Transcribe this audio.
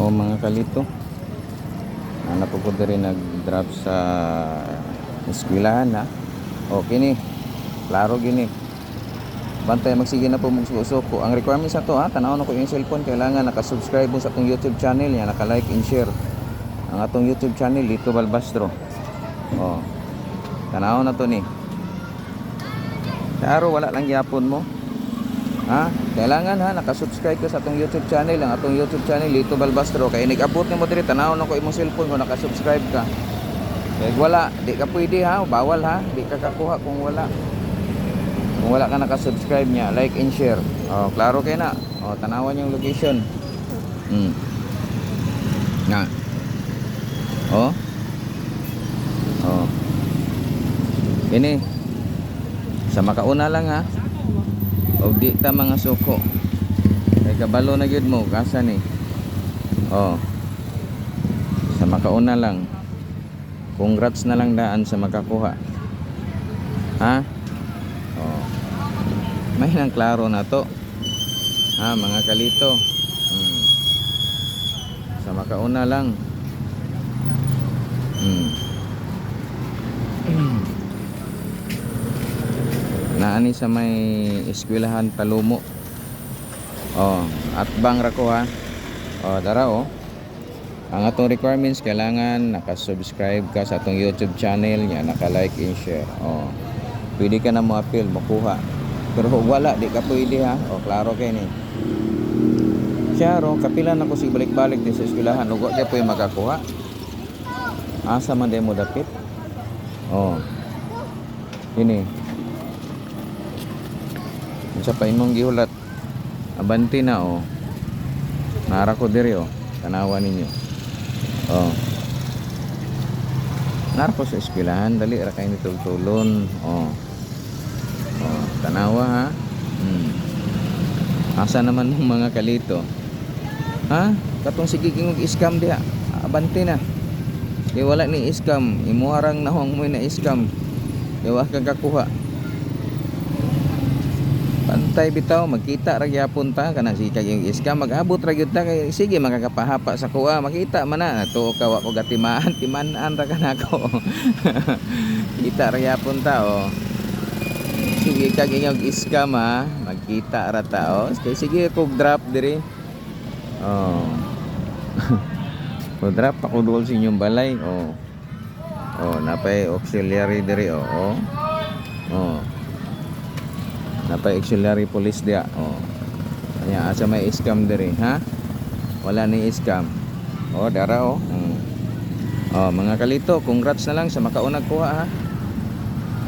O mga kalito, hanap ko diri nag-drop sa eskwelahan ha. O kini, klaro gini. Bantay magsige na po magsusuko. Ang requirements sa to ha, tanaw na ko yung cellphone, kailangan naka-subscribe mo sa atong YouTube channel, yan naka-like and share. Ang atong YouTube channel Lito Balbastro. O, tanaw na to ni. Klaro wala lang gyapon mo. Ha? Kailangan ha, naka-subscribe ka sa atong YouTube channel, ang atong YouTube channel Lito Balbastro. Kaya nag-abot nimo diri, tanaw na ko imong cellphone kung naka-subscribe ka. Kaya wala, di ka pwede ha, bawal ha, di ka kakuha kung wala. Kung wala ka naka-subscribe niya, like and share. Oh, klaro kayo na. Oh, tanawan yung location. Nga. Oh. Oh. Ini. Sa makauna lang ha. O di ta mga suko. Kay kabalo na gyud mo, kasa ni. Oh. Sa makauna lang. Congrats na lang daan sa makakuha. Ha? Oh. May nang klaro na to. Ha, mga kalito. Sa makauna lang. Naani sa may eskwelahan Talumo. Oh, at bang rako ha. Oh, dara oh. Ang atong requirements, kailangan naka-subscribe ka sa atong YouTube channel niya, naka-like and share. Oh. Pwede ka na mo appeal, makuha. Pero wala, di ka pwede ha. O, klaro kayo ni. Siya ro, kapilan ako si balik-balik din sa eskwelahan. Ugo kaya po yung makakuha. Asa man din mo dapit. O. Ini. Isa pa imong gihulat. Abanti na o. Nara ko diri o. Tanawa ninyo. O. Nara ko sa eskwelahan. Dali, rakay ni tultulon. O. Oh, tanawa ha. Asa naman ng mga kalito? Ha? Katong sige king scam diha. Abante na. Di wala ni scam. Imuharang nahong mo na scam. Di wa ka kakuha. Pantay bitaw, magkita ra gyapon ta kana si kay scam, mag-abot ra gyud ta kay sige makakapahapa sa kuha, makita man na tuo ka wa ko gatimaan, timan-an ra kanako. Kita ra gyapon ta oh. Sige kag inyong scam ha, magkita ra ta oh. Sige kog drop diri. Oh. Ko drop ako dol sa inyong balay oh. Oh, napay auxiliary diri oh. Oh. Oh. Napay auxiliary police dia oh. Anya asa may scam diri ha? Wala ni scam. Oh, dara oh. Oh, mga kalito, congrats na lang sa makaunag kuha ha.